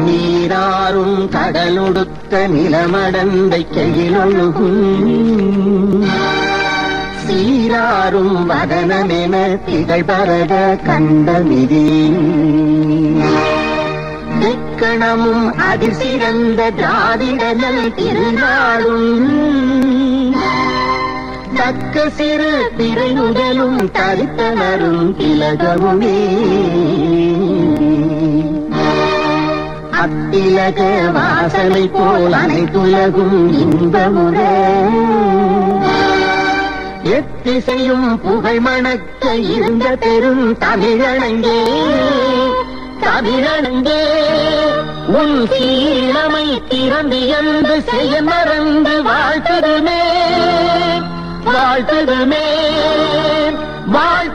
நீராறும் கடலொடுத்த நிலமடந்தை கையிலொழுகும் சீராறும் வதனமென திகழ்பரத கண்டமிதி திக்கணமும் அதிசிறந்த திராவிடனல் திருநாளும் தக்க சிறு திரையுடலும் தரித்தனரும் திலகவுமே அத்திலக வாசனை போல் அனைத்துலகும் இன்பமுற எத்திசையும் புகழ் மணக்க இருந்த பெரும் தமிழனங்கே தமிழனங்கே உன் சீரமை திறந்து என்று செய்ய மறந்து வாழ்த்ததுமே வாழ்த்ததுமே வாழ்